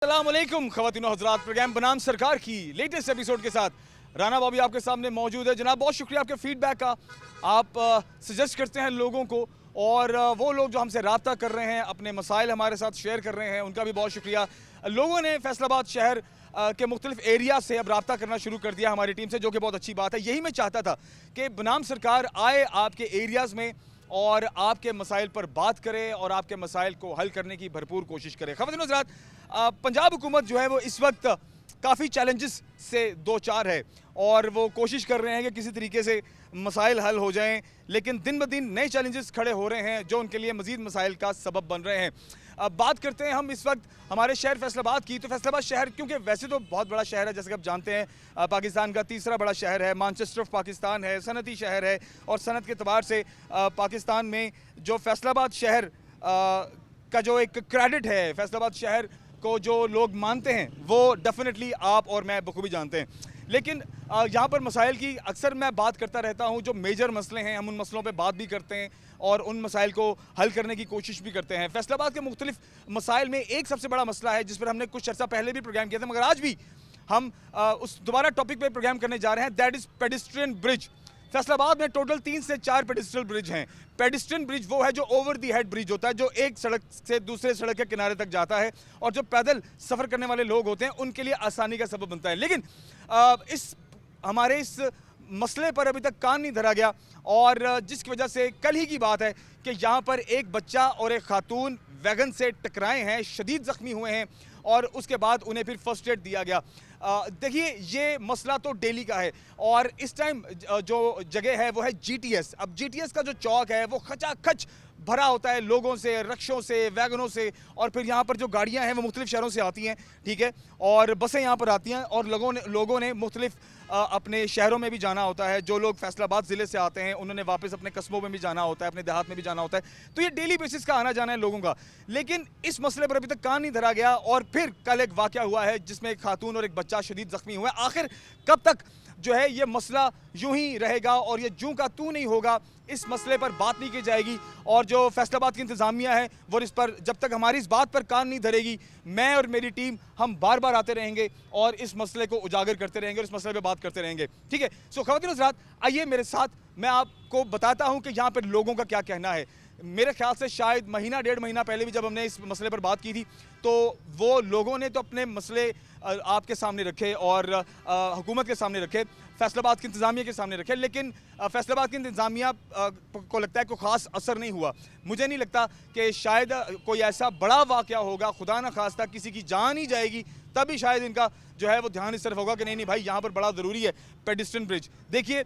अस्सलाम वालेकुम ख़वातीन और हज़रात, प्रोग्राम बनाम सरकार की लेटेस्ट एपिसोड के साथ राना बॉबी आपके सामने मौजूद है। जनाब बहुत शुक्रिया आपके फीडबैक का। आप सजेस्ट करते हैं लोगों को और वो लोग जो हमसे रब्ता कर रहे हैं, अपने मसाइल हमारे साथ शेयर कर रहे हैं, उनका भी बहुत शुक्रिया। लोगों ने फैसलाबाद शहर के मुख्तलिफ एरिया से अब रब्ता करना शुरू कर दिया हमारी टीम से, जो कि बहुत अच्छी बात है। यही मैं चाहता था कि बनाम सरकार आए आपके एरियाज़ में और आपके मसाइल पर बात करे और आपके मसाइल को हल करने की भरपूर कोशिश करे। ख़वातीन और हज़रात, पंजाब हुकूमत जो है वो इस वक्त काफ़ी चैलेंजेस से दो चार है और वो कोशिश कर रहे हैं कि किसी तरीके से मसाइल हल हो जाएं, लेकिन दिन ब दिन नए चैलेंजेस खड़े हो रहे हैं जो उनके लिए मज़ीद मसाइल का सबब बन रहे हैं। अब बात करते हैं हम इस वक्त हमारे शहर फैसलाबाद की। तो फैसलाबाद शहर क्योंकि वैसे तो बहुत बड़ा शहर है, जैसे कि आप जानते हैं पाकिस्तान का तीसरा बड़ा शहर है, मैनचेस्टर ऑफ पाकिस्तान है, सनती शहर है और सनत के अतबार से पाकिस्तान में जो फैसलाबाद शहर का जो एक क्रेडिट है, फैसलाबाद शहर को जो लोग मानते हैं वो डेफिनेटली आप और मैं बखूबी जानते हैं। लेकिन यहाँ पर मसाइल की अक्सर मैं बात करता रहता हूँ, जो मेजर मसले हैं हम उन मसलों पे बात भी करते हैं और उन मसाइल को हल करने की कोशिश भी करते हैं। फैसलाबाद के मुख्तलिफ मसाइल में एक सबसे बड़ा मसला है जिस पर हमने कुछ अर्सा पहले भी प्रोग्राम किया था, मगर आज भी हम उस दोबारा टॉपिक पर प्रोग्राम करने जा रहे हैं। That is pedestrian bridge. Faisalabad में टोटल 3 से 4 पेडिस्ट्रियल ब्रिज हैं। पेडिस्ट्रियन ब्रिज वो है जो ओवर दी हेड ब्रिज होता है, जो एक सड़क से दूसरे सड़क के किनारे तक जाता है और जो पैदल सफ़र करने वाले लोग होते हैं उनके लिए आसानी का सबब बनता है। लेकिन हमारे इस मसले पर अभी तक कान नहीं धरा गया और जिसकी वजह से कल ही की बात है कि यहाँ पर एक बच्चा और एक खातून वैगन से टकराए हैं, शदीद ज़ख्मी हुए हैं और उसके बाद उन्हें फिर फर्स्ट एड दिया गया। देखिए ये मसला तो डेली का है और इस टाइम जो जगह है वो है GTS। अब GTS का जो चौक है वो खचाखच भरा होता है लोगों से, रक्षों से, वैगनों से और फिर यहाँ पर जो गाड़ियाँ हैं वो मुख्तलिफ शहरों से आती हैं, ठीक है, और बसें यहाँ पर आती हैं और लोगों ने मुख्तलिफ अपने शहरों में भी जाना होता है। जो लोग फैसलाबाद ज़िले से आते हैं उन्होंने वापस अपने कस्बों में भी जाना होता है, अपने देहात में भी जाना होता है, तो ये डेली बेसिस का आना जाना है लोगों का। लेकिन इस मसले पर अभी तक कान नहीं धरा गया और फिर कल एक वाक़या हुआ है जिसमें एक खातून और एक बच्चा शदीद ज़ख्मी हुआ है। आखिर कब तक जो है ये मसला यूं ही रहेगा और ये जूं का तू नहीं होगा, इस मसले पर बात नहीं की जाएगी और जो फैसलाबाद की इंतज़ामिया है वो इस पर जब तक हमारी इस बात पर कान नहीं धरेगी, मैं और मेरी टीम हम बार बार आते रहेंगे और इस मसले को उजागर करते रहेंगे और इस मसले पर बात करते रहेंगे, ठीक है। सो ख़वातीन और हज़रात, आइए मेरे साथ, मैं आपको बताता हूँ कि यहाँ पर लोगों का क्या कहना है। मेरे ख्याल से शायद महीना डेढ़ महीना पहले भी जब हमने इस मसले पर बात की थी तो वो लोगों ने तो अपने मसले आपके सामने रखे और हुकूमत के सामने रखे, फैसलाबाद की इंतज़ामिया के सामने रखे, लेकिन फैसलाबाद की इंतज़ामिया को लगता है कोई ख़ास असर नहीं हुआ। मुझे नहीं लगता कि शायद कोई ऐसा बड़ा वाक़या होगा, खुदा न खास्ता किसी की जान ही जाएगी, तभी शायद इनका जो है वो ध्यान इस तरफ होगा कि नहीं भाई यहाँ पर बड़ा ज़रूरी है पेडिस्ट्रियन ब्रिज। देखिए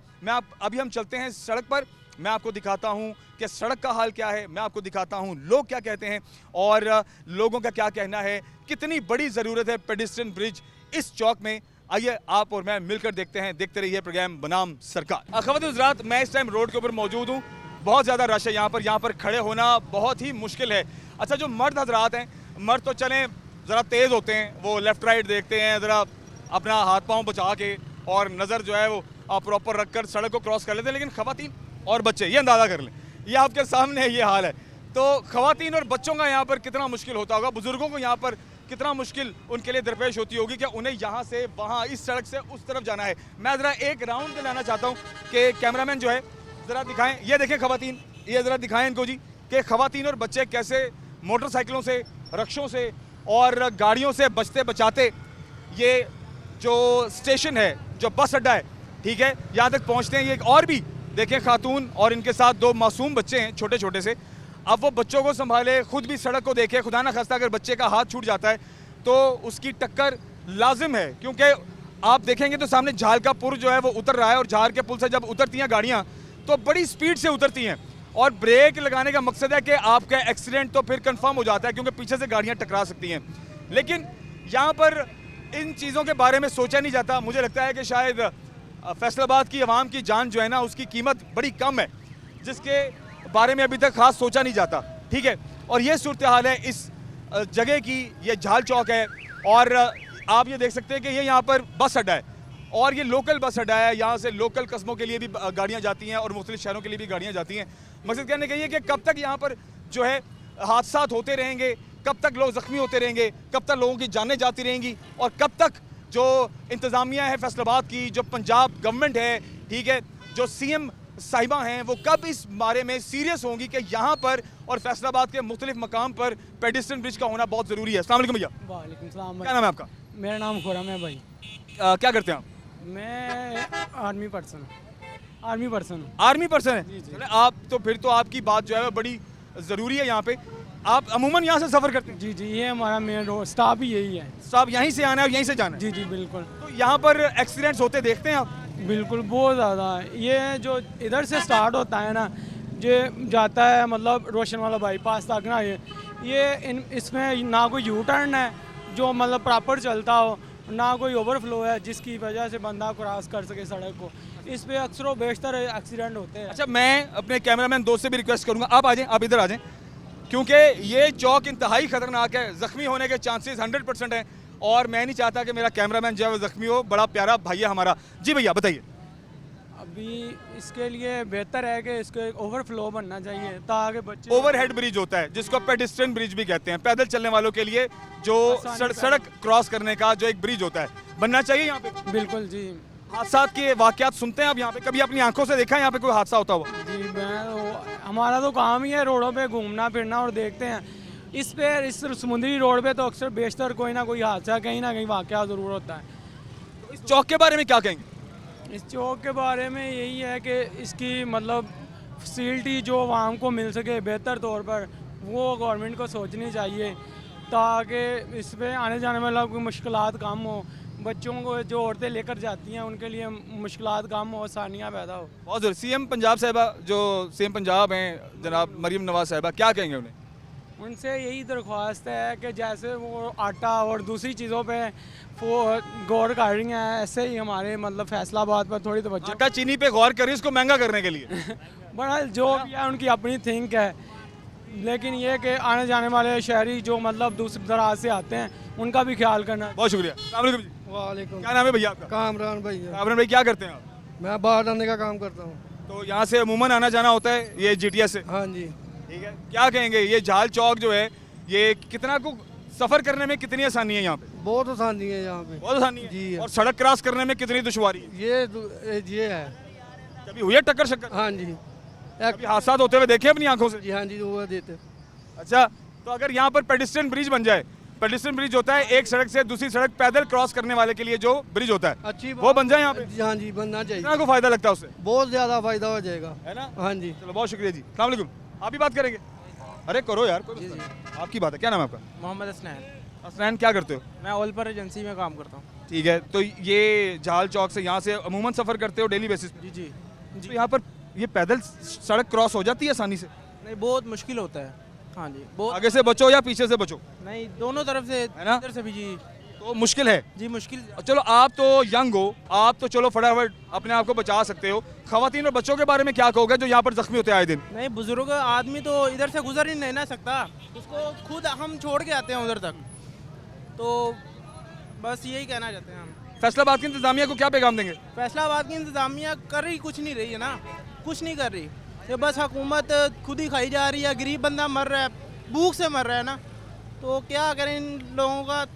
अभी हम चलते हैं सड़क पर, मैं आपको दिखाता हूँ कि सड़क का हाल क्या है, मैं आपको दिखाता हूँ लोग क्या कहते हैं और लोगों का क्या कहना है, कितनी बड़ी ज़रूरत है पेडिस्ट्रियन ब्रिज इस चौक में। आइए आप और मैं मिलकर देखते हैं, देखते रहिए प्रोग्राम बनाम सरकार। ख़वातीन और हज़रात, मैं इस टाइम रोड के ऊपर मौजूद हूँ, बहुत ज़्यादा रश है यहाँ पर खड़े होना बहुत ही मुश्किल है। अच्छा, जो मर्द हज़रात हैं, मर्द तो चलें ज़रा तेज़ होते हैं, वो लेफ़्ट राइट देखते हैं, ज़रा अपना हाथ पाँव बचा के और नज़र जो है वो प्रॉपर रख कर सड़क को क्रॉस कर लेते हैं, लेकिन ख़वातीन और बच्चे, ये अंदाज़ा कर लें, ये आपके सामने ये हाल है। तो ख़वातीन और बच्चों का यहाँ पर कितना मुश्किल होता होगा, बुज़ुर्गों को यहाँ पर कितना मुश्किल उनके लिए दरपेश होती होगी कि उन्हें यहाँ से वहाँ इस सड़क से उस तरफ जाना है। मैं ज़रा एक राउंड पे लाना चाहता हूँ कि कैमरामैन जो है ज़रा दिखाएं, ये देखें ख़वातीन, ये ज़रा दिखाएं इनको जी कि ख़वातीन और बच्चे कैसे मोटरसाइकिलों से, रक्षों से और गाड़ियों से बचते बचाते ये जो स्टेशन है, जो बस अड्डा है, ठीक है, यहाँ तक पहुँचते हैं। ये और भी देखें खातून और इनके साथ 2 मासूम बच्चे हैं छोटे छोटे से, अब वो बच्चों को संभाले, खुद भी सड़क को देखे, खुदा ना खास्ता अगर बच्चे का हाथ छूट जाता है तो उसकी टक्कर लाजिम है, क्योंकि आप देखेंगे तो सामने झाल का पुल जो है वो उतर रहा है और झाल के पुल से जब उतरती हैं गाड़ियाँ तो बड़ी स्पीड से उतरती हैं और ब्रेक लगाने का मकसद है कि आपका एक्सीडेंट तो फिर कंफर्म हो जाता है क्योंकि पीछे से गाड़ियाँ टकरा सकती हैं। लेकिन यहाँ पर इन चीज़ों के बारे में सोचा नहीं जाता। मुझे लगता है कि शायद फैसलाबाद की आवाम की जान जो है ना उसकी कीमत बड़ी कम है, जिसके बारे में अभी तक खास सोचा नहीं जाता, ठीक है। और ये सूरत हाल है इस जगह की, ये झाल चौक है और आप ये देख सकते हैं कि ये यहाँ पर बस अड्डा है और ये लोकल बस अड्डा है, यहाँ से लोकल कस्बों के लिए भी गाड़ियाँ जाती हैं और मुख्तलिफ शहरों के लिए भी गाड़ियाँ जाती हैं। मकसद कहने का ये कि कब तक यहाँ पर जो है हादसात होते रहेंगे, कब तक लोग जख्मी होते रहेंगे, कब तक लोगों की जानें जाती रहेंगी, और कब तक जो इंतज़ामिया है फैसलाबाद की, जो पंजाब गवर्नमेंट है, ठीक है, जो सीएम साहिबा हैं, वो कब इस बारे में सीरियस होंगी कि यहाँ पर और फैसलाबाद के मुख्तलिफ मकाम पर पेडिस्ट्रियन ब्रिज का होना बहुत ज़रूरी है। अस्सलाम वालेकुम भैया। वालेकुम सलाम क्या नाम है आपका? मेरा नाम खुरम है भाई। क्या करते हैं आप? मैं आर्मी पर्सन आर्मी पर्सन हूँ। आर्मी पर्सन है। चले आप तो फिर तो आपकी बात जो है वो बड़ी ज़रूरी है यहाँ पे। आप अमूमन यहाँ से सफ़र करते हैं? जी जी, ये हमारा मेन रोड स्टाफ ही यही है। साहब यहीं से आना है और यहीं से जाना है? जी जी बिल्कुल तो यहाँ पर एक्सीडेंट्स होते देखते हैं आप? बिल्कुल, बहुत ज़्यादा। ये जो इधर से स्टार्ट होता है ना, ये जाता है मतलब रोशन वाला बाईपास तक ना, इसमें ना कोई यू टर्न है जो मतलब प्रॉपर चलता हो, ना कोई ओवरफ्लो है जिसकी वजह से बंदा क्रॉस कर सके सड़क को। इस पे अक्सर व बेशतर एक्सीडेंट होते हैं। अच्छा, मैं अपने कैमरामैन दोस्त से भी रिक्वेस्ट करूंगा, आप आ जाएं, आप इधर आ जाएं, क्योंकि ये चौक इंतहाई ख़तरनाक है, ज़ख्मी होने के चांसेस 100% हैं, और मैं नहीं चाहता कि मेरा कैमरामैन जो है वो ज़ख्मी हो। बड़ा प्यारा भाई है हमारा। जी भैया बताइए। अभी इसके लिए बेहतर है कि इसको एक ओवरफ्लो बनना चाहिए ताकि बच्चे। ओवरहेड ब्रिज होता है जिसको पेडिस्ट्रियन ब्रिज भी कहते हैं, पैदल चलने वालों के लिए जो सड़क क्रॉस करने का जो एक ब्रिज होता है, बनना चाहिए यहाँ पे। बिल्कुल जी। हादसा के वाकयात सुनते हैं आप यहाँ पे? कभी अपनी आंखों से देखा है यहाँ पे कोई हादसा होता हुआ? जी हमारा तो काम ही है रोडों पे घूमना फिरना और देखते हैं। इस समुद्री रोड पे तो अक्सर बेशतर कोई ना कोई हादसा कहीं ना कहीं वाकया ज़रूर होता है। तो इस चौक के बारे में क्या कहेंगे? इस चौक के बारे में यही है कि इसकी मतलब फैसिलिटी जो आवाम को मिल सके बेहतर तौर पर, वो गवर्नमेंट को सोचनी चाहिए ताकि इस पे आने जाने वाला कोई मुश्किलात कम हो। बच्चों को जो औरतें लेकर जाती हैं उनके लिए मुश्किलात कम हो, आसानियाँ पैदा हो। बहुत ज़रूरी। सीएम पंजाब साहिबा, जो सीएम पंजाब हैं जनाब मरीम नवाज साहिबा, क्या कहेंगे उन्हें? उनसे यही दरख्वास्त है कि जैसे वो आटा और दूसरी चीज़ों पे वो गौर कर रही हैं, ऐसे ही हमारे मतलब फैसलाबाद पर थोड़ी तवज्जो। आटा चीनी पे गौर करिए इसको महंगा करने के लिए। बड़ा जो भी है उनकी अपनी थिंक है, लेकिन ये कि आने जाने वाले शहरी जो मतलब दूसरी दराज से आते हैं उनका भी ख्याल करना। बहुत शुक्रिया। अस्सलाम वालेकुम जी। वालेकुम। क्या नाम है भैया आपका? कामरान भाई है। कामरान भाई, क्या करते हैं आप? मैं बाहर आने का काम करता हूँ। तो यहाँ से अमूमन आना जाना होता है ये जीटीएस से? हाँ जी। ठीक है। क्या कहेंगे ये झाल चौक जो है, ये कितना को सफ़र करने में कितनी आसानी है यहाँ पे? बहुत आसानी है यहाँ पे। बहुत आसानी है जी। और सड़क क्रॉस करने में कितनी दुश्वारी है? ये है। कभी हुई है टक्कर शक्कर? हाँ जी। कभी हादसा होते हुए देखे अपनी आंखों से? जी हाँ जी, वो देते। अच्छा, तो अगर यहाँ पर पेडिस्ट्रियन ब्रिज बन जाए, पेडिस्ट्रियन ब्रिज होता है एक सड़क से दूसरी सड़क पैदल क्रॉस करने वाले के लिए जो ब्रिज होता है, अच्छी वो बन जाए यहाँ पे, हाँ जी, बनना चाहिए। कितना को फायदा लगता है उससे? बहुत ज़्यादा फायदा हो जाएगा, है ना? हाँ जी। चलो बहुत शुक्रिया जी। अस्सलाम वालेकुम। आप भी बात करेंगे? अरे करो यार, कोई मसला नहीं। आपकी बात है। क्या नाम है आपका? मोहम्मद हसनैन। हसनैन, क्या करते हो? मैं ओलपर एजेंसी में काम करता हूँ। ठीक है। तो ये झाल चौक से यहाँ से अमूमन सफ़र करते हो डेली बेसिस पे? जी जी तो यहाँ पर ये पैदल सड़क क्रॉस हो जाती है आसानी से? नहीं, बहुत मुश्किल होता है। हाँ जी, बहुत। आगे से बचो या पीछे से बचो? नहीं, दोनों तरफ से, है ना? इधर से भी। जी तो मुश्किल है जी, मुश्किल। चलो आप तो यंग हो, आप तो चलो फटाफट अपने आप को बचा सकते हो। खवातीन और बच्चों के बारे में क्या कहोगे जो यहाँ पर जख्मी होते हैं आए दिन? नहीं, बुजुर्ग आदमी तो इधर से गुजर ही नहीं ना सकता, उसको खुद हम छोड़ के आते हैं उधर तक। तो बस यही कहना चाहते हैं हम। फैसलाबाद की इंतजामिया को क्या पैगाम देंगे? फैसलाबाद की इंतजामिया कर रही कुछ नहीं रही है ना, कुछ नहीं कर रही। ये बस हुकूमत खुद ही खाई जा रही है, गरीब बंदा मर रहा है, भूख से मर रहा है ना। तो क्या करें इन लोगों का?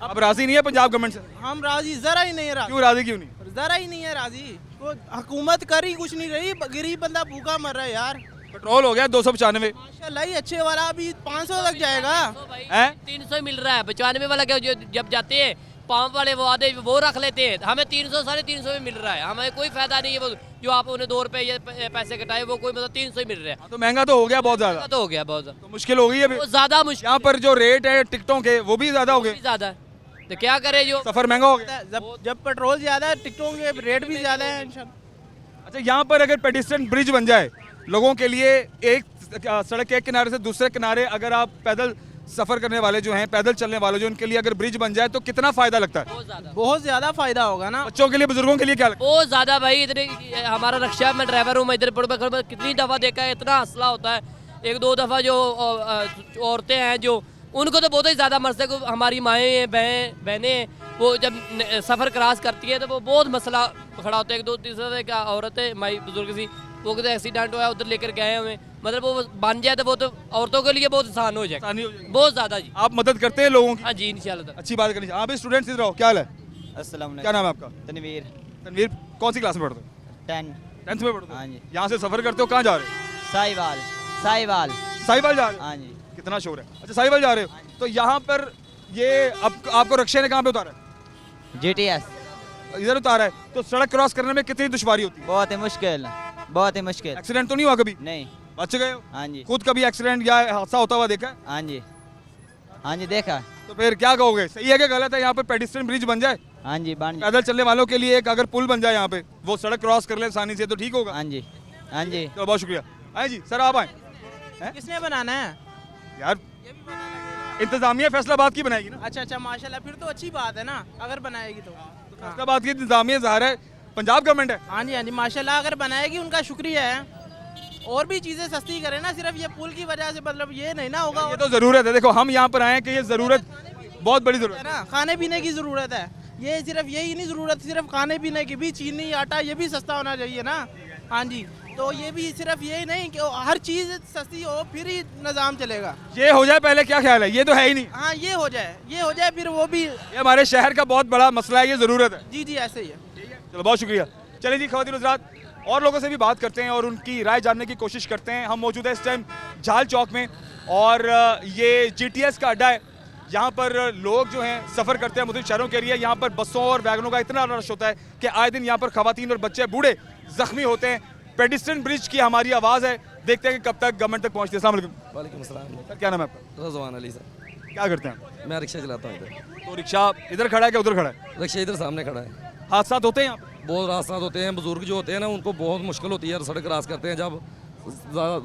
अब राजी नहीं है पंजाब गवर्नमेंट से? हम राजी जरा ही नहीं है, राजी क्यों राजी क्यों नहीं? जरा ही नहीं है राजी। तो हुकूमत कर ही कुछ नहीं रही, गरीब बंदा भूखा मर रहा है यार। पेट्रोल हो गया 295। माशाल्लाह ही अच्छे वाला अभी 500 तक जाएगा। हैं? 300 मिल रहा है, 95 वाला क्या जब जाते हैं पंप वाले वो आधे वो रख लेते हैं, हमें 300 साढ़े 300 में मिल रहा है, हमें कोई फायदा नहीं है। वो जो आप उन्हें 2 रुपए या पैसे कटाए वो कोई मतलब 300 ही मिल रहा है। तो महंगा तो हो गया बहुत ज्यादा, तो हो गया बहुत ज्यादा, तो मुश्किल हो गई है। बहुत ज्यादा मुश्किल। यहाँ पर जो रेट है टिकटों के वो भी ज्यादा हो गए, ज्यादा है तो क्या करे, जो सफर महंगा हो गया। जब पेट्रोल ज्यादा है, टिकटों के रेट भी ज्यादा है इंशाल्लाह। अच्छा, यहाँ पर अगर पेडिस्ट्रियन ब्रिज बन जाए लोगों के लिए, एक सड़क के एक किनारे से दूसरे किनारे अगर आप पैदल सफर करने वाले जो हैं, पैदल चलने वाले जो, उनके लिए अगर ब्रिज बन जाए तो कितना फायदा लगता है? बहुत ज्यादा फायदा होगा ना। बच्चों के लिए, बुजुर्गों के लिए क्या लगता बहुत ज्यादा भाई। इतने हमारा रक्षा में ड्राइवर हूँ मैं, इधर कितनी दफा देखा है, इतना हौसला होता है। 1-2 दफा जो औरतें हैं जो, उनको तो बहुत ही ज़्यादा मसले को, हमारी माएँ हैं, बहनें हैं, वो जब सफ़र क्रॉस करती है तो वो बहुत मसला खड़ा होता है। 1-2 तीसरा क्या औरत है, माई बुजुर्ग सी, वो कहते एक्सीडेंट हुआ उधर लेकर गए हमें, मतलब वो बन जाए तो वो तो औरतों के लिए बहुत आसान हो जाएगा, आसानी हो जाएगी। बहुत ज़्यादा जी। आप मदद करते हैं लोगों की, हाँ जी इंशाल्लाह। अच्छी बात करनी चाहिए। आप भी स्टूडेंट्स इधर आओ, क्या हाल है, अस्सलाम क्या नाम है आपका? तनवीर तनवीर, कौन सी क्लास में पढ़ते हो? 10 10th में पढ़ते हो? हाँ जी। यहाँ से सफर करते हो, कहाँ जा रहे हो? साहिवाल साहिवाल साहिवाल जा रहे हो? हाँ जी। कितना शोर है। अच्छा साहिवाल जा रहे हो, तो यहाँ पर ये अब आपको रक्षा ने कहाँ पे उतारा है? GTS इधर उतारा है, तो सड़क क्रॉस करने में कितनी दुश्वारी होती है? बहुत ही मुश्किल, बहुत ही मुश्किल। एक्सीडेंट तो नहीं हुआ कभी? नहीं। बच गए हो? हाँ जी। खुद कभी एक्सीडेंट या हादसा होता हुआ देखा है? हाँ जी। हाँ जी देखा। तो फिर क्या कहोगे, सही है कि गलत है यहाँ पे पेडिस्ट्रियन ब्रिज बन जाए, हाँ जी बन। पैदल चलने वालों के लिए एक अगर पुल बन जाए यहाँ पे, वो सड़क क्रॉस कर ले आसानी से, तो ठीक होगा? हाँ जी। हाँ जी। तो बहुत शुक्रिया। आए जी सर, आप आए। किसने बनाना है? यार इंतजामिया फैसलाबाद की बनाएगी ना, अच्छा अच्छा, माशाल्लाह, फिर तो अच्छी बात है ना अगर बनाएगी तो। फैसलाबाद की इंतजामिया ज़ाहिर है पंजाब गवर्नमेंट है। हाँ जी हाँ जी, माशाल्लाह, अगर बनाएगी उनका शुक्रिया है। और भी चीज़ें सस्ती करें ना, सिर्फ ये पुल की वजह से मतलब ये नहीं ना होगा। ये तो ज़रूरत है, देखो हम यहाँ पर आए हैं कि ये ज़रूरत, बहुत बड़ी ज़रूरत है है। ना, खाने पीने की ज़रूरत है। ये सिर्फ यही नहीं ज़रूरत, सिर्फ खाने पीने की भी, चीनी आटा ये भी सस्ता होना चाहिए ना। हाँ जी, तो ये भी सिर्फ यही नहीं कि हर चीज़ सस्ती हो फिर ही निज़ाम चलेगा। ये हो जाए पहले, क्या ख्याल है? ये तो है ही नहीं, हाँ ये हो जाए फिर वो भी। ये हमारे शहर का बहुत बड़ा मसला है, ये ज़रूरत है। जी जी ऐसे ही है। चलो बहुत शुक्रिया। चलिए जी ख़वातीन हज़रात, और लोगों से भी बात करते हैं और उनकी राय जानने की कोशिश करते हैं। हम मौजूद है इस टाइम झाल चौक में, और ये GTS का अड्डा है। यहाँ पर लोग जो हैं सफ़र करते हैं मुख्तलिफ शहरों के लिए। यहाँ पर बसों और वैगनों का इतना रश होता है कि आए दिन यहाँ पर ख़वातीन और बच्चे बूढ़े ज़ख्मी होते हैं। पेडिस्ट्रियन ब्रिज की हमारी आवाज़ है, देखते हैं कि कब तक गवर्नमेंट तक पहुँचती है। अस्सलाम वालेकुम। वालेकुम अस्सलाम। सर क्या नाम है आपका? रज़वान अली सर। क्या करते हैं? मैं रिक्शा चलाता हूँ इधर। तो रिक्शा इधर खड़ा है क्या उधर खड़ा है? रिक्शा इधर सामने खड़ा है। हादसा होते हैं यहाँ पे? बहुत रास्ता होते हैं, बुजुर्ग जो होते हैं ना उनको बहुत मुश्किल होती है सड़क क्रॉस करते हैं जब।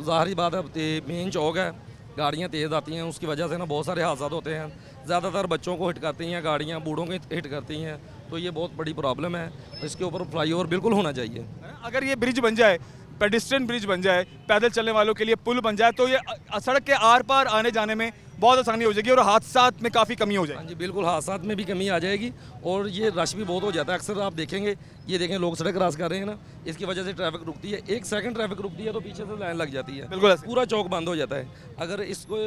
ज़ाहिर बात है मेन चौक है, गाड़ियाँ तेज़ आती हैं, उसकी वजह से ना बहुत सारे हादसा होते हैं। ज़्यादातर बच्चों को हिट करती हैं गाड़ियाँ, बूढ़ों को हिट करती हैं, तो ये बहुत बड़ी प्रॉब्लम है। तो इसके ऊपर फ्लाईओवर बिल्कुल होना चाहिए। अगर ये ब्रिज बन जाए, पेडिस्ट्रियन ब्रिज बन जाए, पैदल चलने वालों के लिए पुल बन जाए, तो ये सड़क के आर पार आने जाने में बहुत आसानी हो जाएगी और हादसात में काफ़ी कमी हो हाँ जाएगी। जी बिल्कुल, हादसात में भी कमी आ जाएगी और ये रश भी बहुत हो जाता है। अक्सर आप देखेंगे, ये देखें लोग सड़क क्रॉस कर रहे हैं ना, इसकी वजह से ट्रैफिक रुकती है। 1 सेकंड ट्रैफिक रुकती है तो पीछे से लाइन लग जाती है, बिल्कुल ऐसे। पूरा चौक बंद हो जाता है। अगर इसको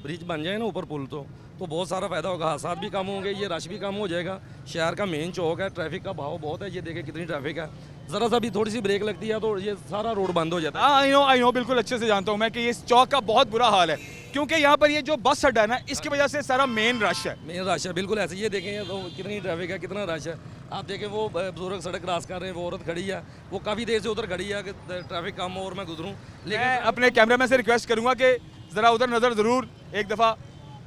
ब्रिज बन जाए ना ऊपर पुल, तो बहुत सारा फ़ायदा होगा, हादसात भी कम होंगे, ये रश भी कम हो जाएगा। शहर का मेन चौक है, ट्रैफिक का भाव बहुत है, ये देखें कितनी ट्रैफिक है। ज़रा सा भी थोड़ी सी ब्रेक लगती है तो ये सारा रोड बंद हो जाता है। हाँ आई नो बिल्कुल अच्छे से जानता हूँ मैं कि इस चौक का बहुत बुरा हाल है, क्योंकि यहाँ पर ये जो बस अड्डा है ना, इसकी वजह से सारा मेन रश है। मेन रश है बिल्कुल ऐसे। ये देखें तो कितनी ट्रैफिक है, कितना रश है। आप देखें वो बुजुर्ग सड़क क्रॉस कर रहे हैं, वो औरत खड़ी है, वो काफ़ी देर से उधर खड़ी है कि ट्रैफिक कम हो और मैं गुजरूँ। मैं लेकिन अपने कैमरामैन से रिक्वेस्ट करूँगा कि ज़रा उधर नज़र ज़रूर एक दफ़ा,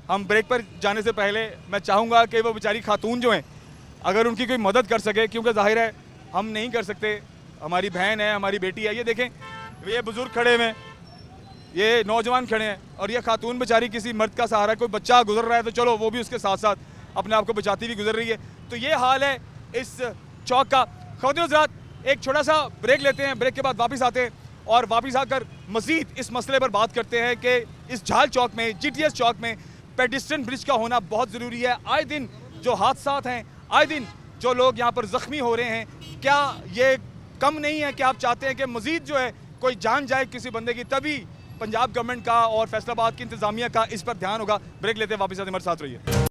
हम ब्रेक पर जाने से पहले मैं चाहूँगा कि वो बेचारी खातून जो हैं, अगर उनकी कोई मदद कर सके, क्योंकि जाहिर है हम नहीं कर सकते, हमारी बहन है, हमारी बेटी है। ये देखें, ये बुज़ुर्ग खड़े हुए हैं, ये नौजवान खड़े हैं, और ये खातून बेचारी किसी मर्द का सहारा, कोई बच्चा गुजर रहा है तो चलो वो भी उसके साथ साथ अपने आप को बचाती हुई गुजर रही है। तो ये हाल है इस चौक का। ख़वातीन हज़रात, एक छोटा सा ब्रेक लेते हैं, ब्रेक के बाद वापस आते हैं और वापस आकर मज़ीद इस मसले पर बात करते हैं कि इस झाल चौक में, GTS चौक में पेडिस्ट्रियन ब्रिज का होना बहुत ज़रूरी है। आए दिन जो हादसात हैं, आए दिन जो लोग यहाँ पर ज़ख्मी हो रहे हैं, क्या ये कम नहीं है कि आप चाहते हैं कि मज़ीद जो है कोई जान जाए किसी बंदे की, तभी पंजाब गवर्नमेंट का और फैसलाबाद की इंतज़ामिया का इस पर ध्यान होगा। ब्रेक लेते हैं, वापस आते हैं, हमारे साथ रहिए।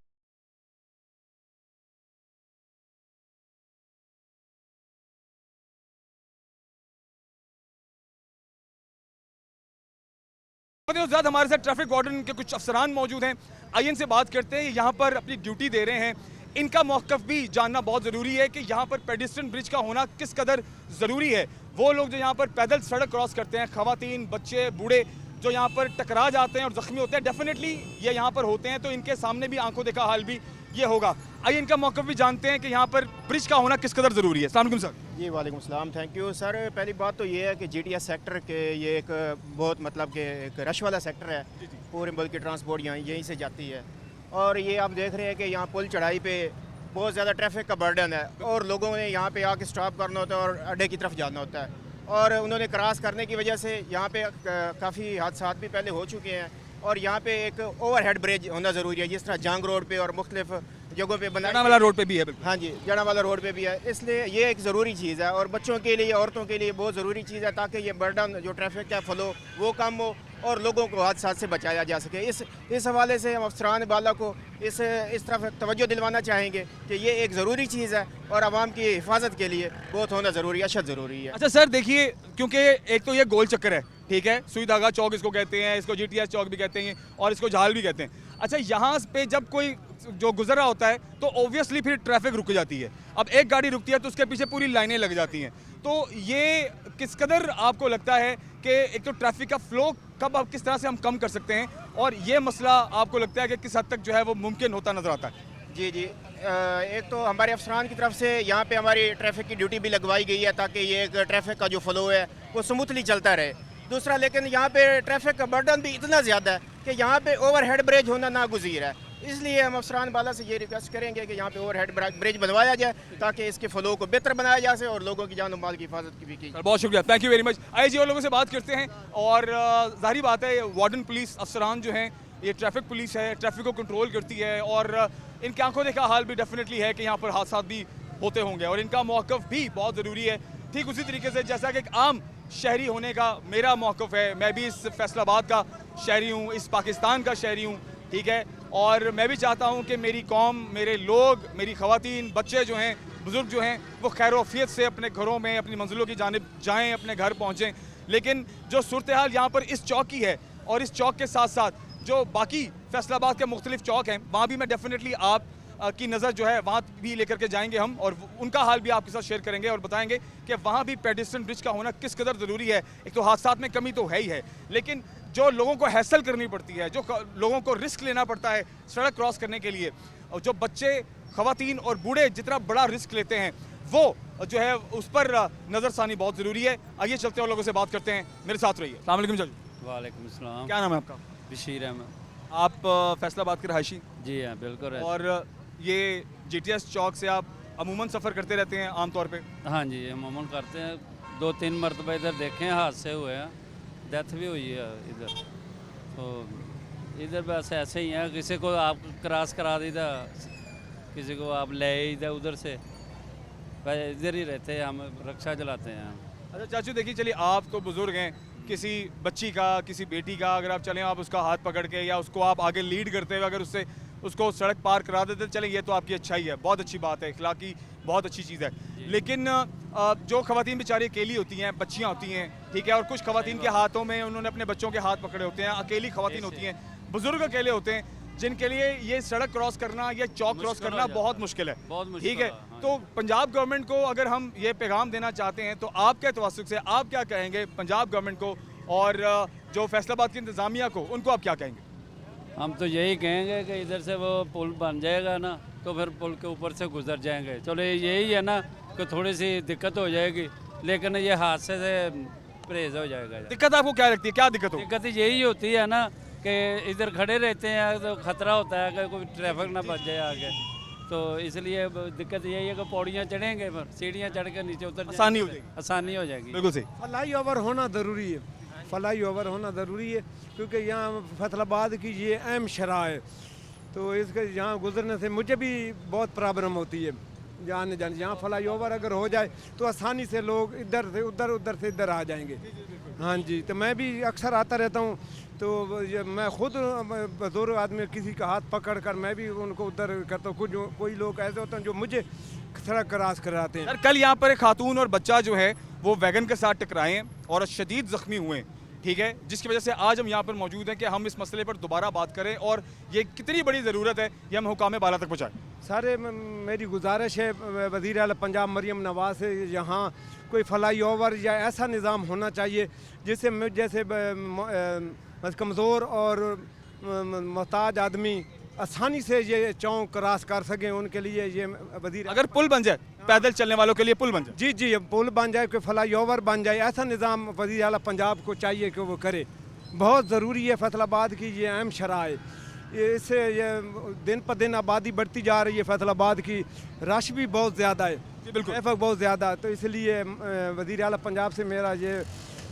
हमारे साथ ट्रैफिक वार्डन के कुछ अफसरान मौजूद हैं, आइए इनसे बात करते हैं। यहाँ पर अपनी ड्यूटी दे रहे हैं, इनका मौक़िफ़ भी जानना बहुत ज़रूरी है कि यहाँ पर पेडिस्ट्रियन ब्रिज का होना किस कदर ज़रूरी है। वो लोग जो यहाँ पर पैदल सड़क क्रॉस करते हैं, ख़वातीन, बच्चे, बूढ़े जो यहाँ पर टकरा जाते हैं और ज़ख्मी होते हैं, डेफिनेटली ये यहाँ पर होते हैं, तो इनके सामने भी आंखों देखा हाल भी ये होगा। आइए इनका मौक़िफ़ भी जानते हैं कि यहाँ पर ब्रिज का होना किस कदर ज़रूरी है। अस्सलाम वालेकुम सर। जी वालेकुम सलाम, थैंक यू सर। पहली बात तो ये है कि GTS सेक्टर के ये एक बहुत मतलब कि एक रश वाला सेक्टर है, पूरे मुल्क की ट्रांसपोर्ट यहीं से जाती है। और ये आप देख रहे हैं कि यहाँ पुल चढ़ाई पे बहुत ज़्यादा ट्रैफिक का बर्डन है और लोगों ने यहाँ पे आके स्टॉप करना होता है और अड्डे की तरफ जाना होता है, और उन्होंने क्रॉस करने की वजह से यहाँ पे काफ़ी हादसात भी पहले हो चुके हैं। और यहाँ पे एक ओवरहेड ब्रिज होना ज़रूरी है, जिस तरह जंग रोड पे और मुख्तलिफ जगहों पे बना वाला रोड पे भी है बिल्कुल। हाँ जी, जड़ावाला रोड पे भी है, इसलिए ये एक ज़रूरी चीज़ है और बच्चों के लिए, औरतों के लिए बहुत ज़रूरी चीज़ है, ताकि ये बर्डन जो ट्रैफिक का फ्लो वो कम हो और लोगों को हादसा से बचाया जा सके। इस हवाले से हम अफसरान बाला को इस तरफ तवज्जो दिलवाना चाहेंगे कि ये एक ज़रूरी चीज़ है और आवाम की हिफाजत के लिए बहुत होना ज़रूरी, अशद ज़रूरी है। अच्छा सर देखिए, क्योंकि एक तो ये गोल चक्कर है, ठीक है, सुई धागा चौक इसको कहते हैं, इसको GTS चौक भी कहते हैं और इसको झाल भी कहते हैं। अच्छा, यहाँ पे जब कोई जो गुजर रहा होता है तो ऑब्वियसली फिर ट्रैफिक रुक जाती है। अब एक गाड़ी रुकती है तो उसके पीछे पूरी लाइनें लग जाती हैं। तो ये किस कदर आपको लगता है कि एक तो ट्रैफिक का फ्लो कब आप किस तरह से हम कम कर सकते हैं, और ये मसला आपको लगता है कि किस हद तक जो है वो मुमकिन होता नजर आता है? जी जी, एक तो हमारे अफसरान की तरफ से यहाँ पे हमारी ट्रैफिक की ड्यूटी भी लगवाई गई है ताकि ये एक ट्रैफिक का जो फ्लो है वो स्मूथली चलता रहे। दूसरा, लेकिन यहाँ पे ट्रैफिक का बर्डन भी इतना ज़्यादा है कि यहाँ पे ओवरहेड ब्रिज होना नागुज़ीर है। इसलिए हम अफसरान बाला से ये रिक्वेस्ट करेंगे कि यहाँ पे ओवरहेड ब्रिज बनवाया जाए ताकि इसके फ्लो को बेहतर बनाया जा सके और लोगों की जान और माल की हिफाजत भी की। बहुत शुक्रिया, थैंक यू वेरी मच। आइए जी और लोगों से बात करते हैं। और जाहिर बात है वार्डन पुलिस अफसरान जो हैं, ये ट्रैफिक पुलिस है, ट्रैफिक को कंट्रोल करती है और इनकी आंखों देखा हाल भी डेफिनेटली है कि यहाँ पर हादसा भी होते होंगे और इनका मौक़िफ़ भी बहुत ज़रूरी है। ठीक उसी तरीके से जैसा कि एक आम शहरी होने का मेरा मौक़िफ़ है, मैं भी इस फैसलाबाद का शहरी हूँ, इस पाकिस्तान का शहरी हूँ, ठीक है, और मैं भी चाहता हूँ कि मेरी कौम, मेरे लोग, मेरी ख़वातीन, बच्चे जो हैं, बुज़ुर्ग जो हैं, वो खैर-ओ-आफ़ियत से अपने घरों में अपनी मंजिलों की जानिब जाएँ, अपने घर पहुँचें। लेकिन जो सूरत हाल यहाँ पर इस चौक की है और इस चौक के साथ साथ जो बाकी फैसलाबाद के मुख्तलिफ चौक हैं, वहाँ भी मैं डेफिनेटली आप की नज़र जो है वहाँ भी लेकर के जाएंगे हम और उनका हाल भी आपके साथ शेयर करेंगे और बताएंगे कि वहाँ भी पेडिस्ट्रियन ब्रिज का होना किस कदर ज़रूरी है। एक तो हादसात में कमी तो है ही है, लेकिन जो लोगों को हैसल करनी पड़ती है, जो लोगों को रिस्क लेना पड़ता है सड़क क्रॉस करने के लिए, और जो बच्चे, ख़वातीन और बूढ़े जितना बड़ा रिस्क लेते हैं, वो जो है उस पर नज़रसानी बहुत ज़रूरी है। आइए चलते और लोगों से बात करते हैं, मेरे साथ रहिए। अस्सलाम वालेकुम चाचू। वालेकुम सलाम। क्या नाम है आपका? बशीर अहमद। आप फैसलाबाद के रहायशी? जी हाँ, बिल्कुल। और ये GTS चौक से आप अमूमन सफ़र करते रहते हैं आम तौर पे? हाँ जी, अमूमन करते हैं। 2-3 मरतबा इधर देखे हैं, हादसे हुए हैं, डेथ भी हुई है इधर। तो इधर बस ऐसे ही है, किसी को आप क्रॉस करा दीदा, किसी को आप ले इधर उधर से, इधर ही रहते हैं, हम रक्षा चलाते हैं। अच्छा चाचू देखिए, चलिए आप तो बुज़ुर्ग हैं, किसी बच्ची का, किसी बेटी का अगर आप चलें, आप उसका हाथ पकड़ के या उसको आप आगे लीड करते हुए अगर उसको सड़क पार करा देते, चलें ये तो आपकी अच्छाई है, बहुत अच्छी बात है, इखलाकी बहुत अच्छी चीज़ है। लेकिन जो ख़वातीन बेचारी अकेली होती हैं, बच्चियाँ होती हैं, ठीक है, और कुछ ख़वातीन के हाथों में उन्होंने अपने बच्चों के हाथ पकड़े होते हैं, अकेली ख़वातीन होती हैं, बुज़ुर्ग अकेले होते हैं, जिनके लिए ये सड़क क्रॉस करना, ये चौक क्रॉस करना बहुत मुश्किल है, ठीक है। तो पंजाब गवर्नमेंट को अगर हम ये पैगाम देना चाहते हैं तो आपके तवस्सुक से आप क्या कहेंगे पंजाब गवर्नमेंट को और जो फैसलाबाद की इंतज़ामिया को, उनको आप क्या कहेंगे? हम तो यही कहेंगे कि इधर से वो पुल बन जाएगा ना, तो फिर पुल के ऊपर से गुजर जाएंगे। चलो यही है ना कि थोड़ी सी दिक्कत हो जाएगी, लेकिन ये हादसे से परहेज हो जाएगा। दिक्कत आपको क्या लगती है, क्या दिक्कत हो? दिक्कत यही होती है ना कि इधर खड़े रहते हैं तो खतरा होता है कि कोई ट्रैफिक ना बच जाए आगे, तो इसलिए दिक्कत यही है कि पौड़ियाँ चढ़ेंगे, फिर सीढ़ियाँ चढ़ के नीचे उतर आसानी हो जाएगी। आसानी हो जाएगी, बिल्कुल सही। फ्लाई ओवर होना ज़रूरी है, फ्लाई ओवर होना ज़रूरी है, क्योंकि यहाँ फैसलाबाद की ये अहम शरा है, तो इसके यहाँ गुजरने से मुझे भी बहुत प्रॉब्लम होती है जाने यहाँ फ्लाई ओवर अगर हो जाए तो आसानी से लोग इधर से उधर, उधर से इधर आ जाएंगे। हाँ जी, तो मैं भी अक्सर आता रहता हूँ, तो मैं खुद बुजुर्ग आदमी किसी का हाथ पकड़ कर मैं भी उनको उधर करता हूँ। कोई लोग ऐसे होते हैं जो मुझे सड़क क्रॉस कराते हैं। सर कल यहाँ पर एक खातून और बच्चा जो है वो वैगन के साथ टकराए हैं और शदीद ज़ख्मी हुए हैं, ठीक है, जिसकी वजह से आज हम यहाँ पर मौजूद हैं कि हम इस मसले पर दोबारा बात करें और ये कितनी बड़ी ज़रूरत है ये हम हुकाम बाला तक पहुँचाएं। सारे मेरी गुजारिश है वज़ीर आला पंजाब मरियम नवाज़ से, यहाँ कोई फ्लाई ओवर या ऐसा निज़ाम होना चाहिए जिससे जैसे कमज़ोर और मोहताज आदमी आसानी से ये चौक क्रॉस कर सकें, उनके लिए ये वज़ीर अगर पुल बन जाए, पैदल चलने वालों के लिए पुल बन जाए। जी जी, पुल बन जाए, कोई फ्लाई ओवर बन जाए, ऐसा निज़ाम वज़ीर आला पंजाब को चाहिए कि वो करे। बहुत ज़रूरी है, फैसलाबाद की ये अहम शरा है, इससे ये दिन पर दिन आबादी बढ़ती जा रही है, फैसलाबाद की रश भी बहुत ज़्यादा है, बिल्कुल ट्रैफिक बहुत ज़्यादा, तो इसलिए वज़ीर आला पंजाब से मेरा ये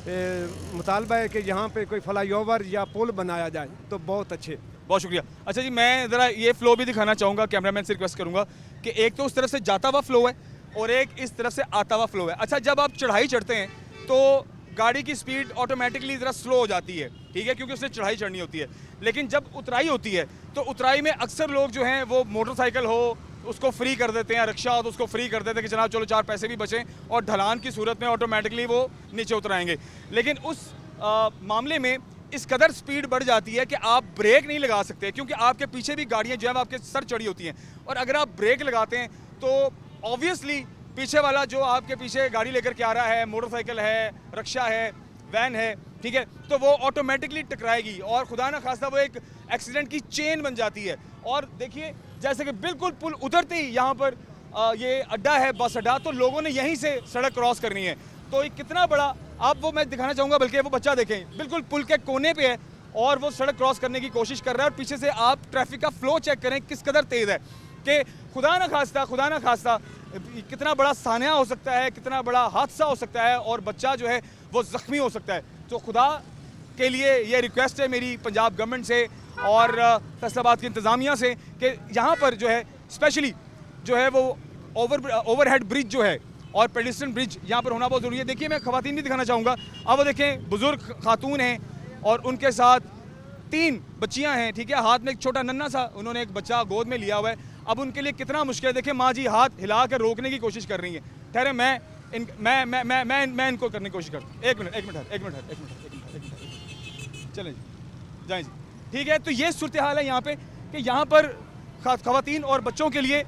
मुतालबा है कि यहाँ पे कोई फ्लाई ओवर या पुल बनाया जाए तो बहुत अच्छे। बहुत शुक्रिया। अच्छा जी, मैं ज़रा ये फ़्लो भी दिखाना चाहूँगा, कैमरामैन से रिक्वेस्ट करूँगा कि एक तो उस तरफ से जाता हुआ फ़्लो है और एक इस तरफ से आता हुआ फ़्लो है। अच्छा, जब आप चढ़ाई चढ़ते हैं तो गाड़ी की स्पीड ऑटोमेटिकली ज़रा स्लो हो जाती है, ठीक है, क्योंकि उसने चढ़ाई चढ़नी होती है। लेकिन जब उतराई होती है तो उतराई में अक्सर लोग जो हैं वो मोटरसाइकिल हो उसको फ्री कर देते हैं, रिक्शा हो तो उसको फ्री कर देते हैं कि जनाब चलो 4 पैसे भी बचें, और ढलान की सूरत में ऑटोमेटिकली वो नीचे उतराएंगे। लेकिन उस मामले में इस कदर स्पीड बढ़ जाती है कि आप ब्रेक नहीं लगा सकते, क्योंकि आपके पीछे भी गाड़ियाँ जो है आपके सर चढ़ी होती हैं, और अगर आप ब्रेक लगाते हैं तो ऑब्वियसली पीछे वाला जो आपके पीछे गाड़ी लेकर के आ रहा है, मोटरसाइकिल है, रिक्शा है, वैन है, ठीक है, तो वो ऑटोमेटिकली टकराएगी और खुदा ना खास्ता वो एक एक्सीडेंट की चेन बन जाती है। और देखिए जैसे कि बिल्कुल पुल उतरते ही यहाँ पर ये अड्डा है, बस अड्डा, तो लोगों ने यहीं से सड़क क्रॉस करनी है। तो ये कितना बड़ा, आप वो मैं दिखाना चाहूँगा, बल्कि वो बच्चा देखें बिल्कुल पुल के कोने पे है और वो सड़क क्रॉस करने की कोशिश कर रहा है, और पीछे से आप ट्रैफिक का फ्लो चेक करें किस कदर तेज़ है कि खुदा ना खास्ता कितना बड़ा सान्या हो सकता है, कितना बड़ा हादसा हो सकता है, और बच्चा जो है वो ज़ख्मी हो सकता है। तो खुदा के लिए ये रिक्वेस्ट है मेरी पंजाब गवर्नमेंट से और फैसलाबाद की इंतज़ामिया से कि यहाँ पर जो है स्पेशली जो है वो ओवरहेड ब्रिज जो है और पेडिस्ट्रियन ब्रिज यहाँ पर होना बहुत ज़रूरी है। देखिए मैं ख़वातीन भी दिखाना चाहूँगा, अब वो देखें बुज़ुर्ग खातून हैं और उनके साथ 3 बच्चियाँ हैं, ठीक है, हाथ में एक छोटा नन्ना सा उन्होंने एक बच्चा गोद में लिया हुआ है। अब उनके लिए कितना मुश्किल है, देखिए माँ जी हाथ हिला कर रोकने की कोशिश कर रही हैं। ठहरे, मैं इनको करने की कोशिश करता हूँ। एक मिनट चलें जी, जाएँ जी, ठीक है। तो ये सूरत हाल है यहाँ पे कि यहाँ पर ख़वातीन और बच्चों के लिए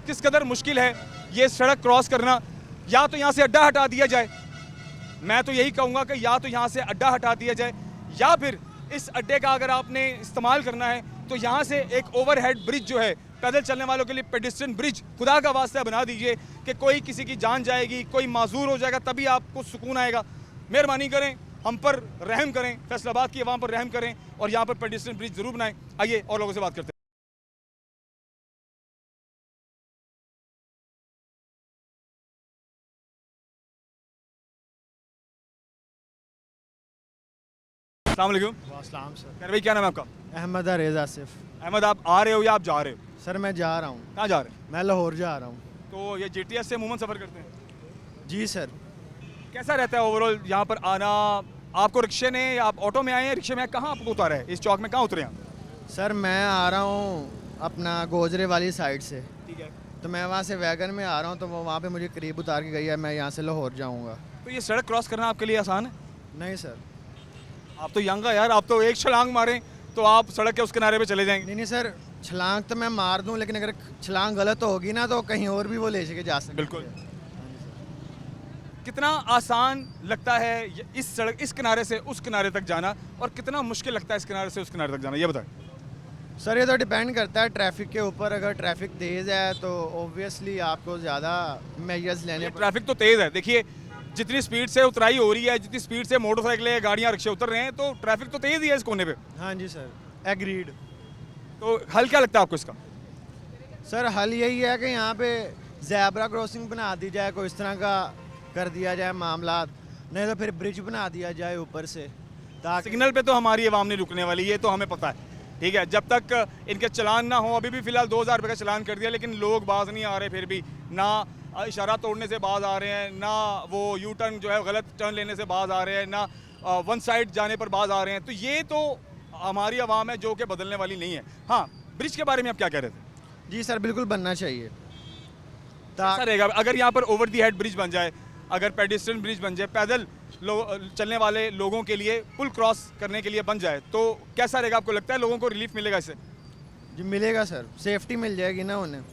किस कदर मुश्किल है ये सड़क क्रॉस करना। या तो यहाँ से अड्डा हटा दिया जाए, मैं तो यही कहूँगा कि या तो यहाँ से अड्डा हटा दिया जाए, या फिर इस अड्डे का अगर आपने इस्तेमाल करना है तो यहाँ से एक ओवरहेड ब्रिज जो है पैदल चलने वालों के लिए पेडिस्ट्रियन ब्रिज खुदा का वास्ता बना दीजिए कि कोई किसी की जान जाएगी, कोई माजूर हो जाएगा, तभी आपको सुकून आएगा। मेहरबानी करें, हम पर रहम करें, फैसलाबाद की आवाम पर रहम करें और यहाँ पर पेडिस्ट्रियन ब्रिज ज़रूर बनाएं। आइए और लोगों से बात करते हैं। अस्सलाम वालेकुम। वालेकुम सर। खैर भाई, क्या नाम है आपका? अहमद रेज़ आसिफ। अहमद, आप आ रहे हो या आप जा रहे हो? सर मैं जा रहा हूँ। कहाँ जा रहे हैं? मैं लाहौर जा रहा हूँ। तो ये GTS से अमूमन सफ़र करते हैं? जी सर। कैसा रहता है ओवरऑल यहाँ पर आना? आपको रिक्शे ने या आप ऑटो में आए हैं? रिक्शे में कहाँ आपको उतारा है? इस चौक में कहाँ उतरे हैं? सर मैं आ रहा हूँ अपना गोजरे वाली साइड से, ठीक है। तो मैं वहाँ से वैगन में आ रहा हूँ, तो वो वहाँ पे मुझे करीब उतार के गई है, मैं यहाँ से लाहौर जाऊँगा। तो ये सड़क क्रॉस करना आपके लिए आसान है? नहीं सर। आप तो यंग है यार, आप तो एक छलांग मारें तो आप सड़क के उस किनारे पे चले जाएंगे। नहीं सर, छलांग तो मैं मार दूँ, लेकिन अगर छलांग गलत होगी ना तो कहीं और भी वो ले के जा सकते। बिल्कुल। कितना आसान लगता है इस सड़क, इस किनारे से उस किनारे तक जाना, और कितना मुश्किल लगता है इस किनारे से उस किनारे तक जाना, ये बताएं। सर ये तो डिपेंड करता है ट्रैफिक के ऊपर। अगर ट्रैफिक तेज़ है तो ऑब्वियसली आपको ज़्यादा मेजर्स लेने ट्रैफिक तो तेज़ है, देखिए जितनी स्पीड से उतराई हो रही है, जितनी स्पीड से मोटरसाइकिलें, गाड़ियाँ, रिक्शे उतर रहे हैं, तो ट्रैफिक तो तेज़ ही है इस कोने पे। हाँ जी सर, एग्रीड। तो हल क्या लगता है आपको इसका? सर हल यही है कि यहाँ पे ज़ेब्रा क्रॉसिंग बना दी जाए, कोई इस तरह का कर दिया जाए मामला, नहीं तो फिर ब्रिज बना दिया जाए ऊपर से, ताकि सिग्नल पे तो हमारी आवाम नहीं रुकने वाली, ये तो हमें पता है, ठीक है। जब तक इनके चलान ना हो, अभी भी फ़िलहाल 2000 रुपये का चलान कर दिया, लेकिन लोग बाज नहीं आ रहे, फिर भी ना इशारा तोड़ने से बाज आ रहे हैं, ना वो यू टर्न जो है गलत टर्न लेने से बाज आ रहे हैं, ना वन साइड जाने पर बाज आ रहे हैं। तो ये तो हमारी आवाम है जो कि बदलने वाली नहीं है। हाँ, ब्रिज के बारे में आप क्या कह रहे थे? जी सर बिल्कुल बनना चाहिए। ऐसा रहेगा अगर यहाँ पर ओवर दी हेड ब्रिज बन जाए, अगर पेडिस्ट्रियन ब्रिज बन जाए, पैदल चलने वाले लोगों के लिए पुल क्रॉस करने के लिए बन जाए, तो कैसा रहेगा? आपको लगता है लोगों को रिलीफ मिलेगा इससे? जी मिलेगा सर, सेफ्टी मिल जाएगी ना उन्हें।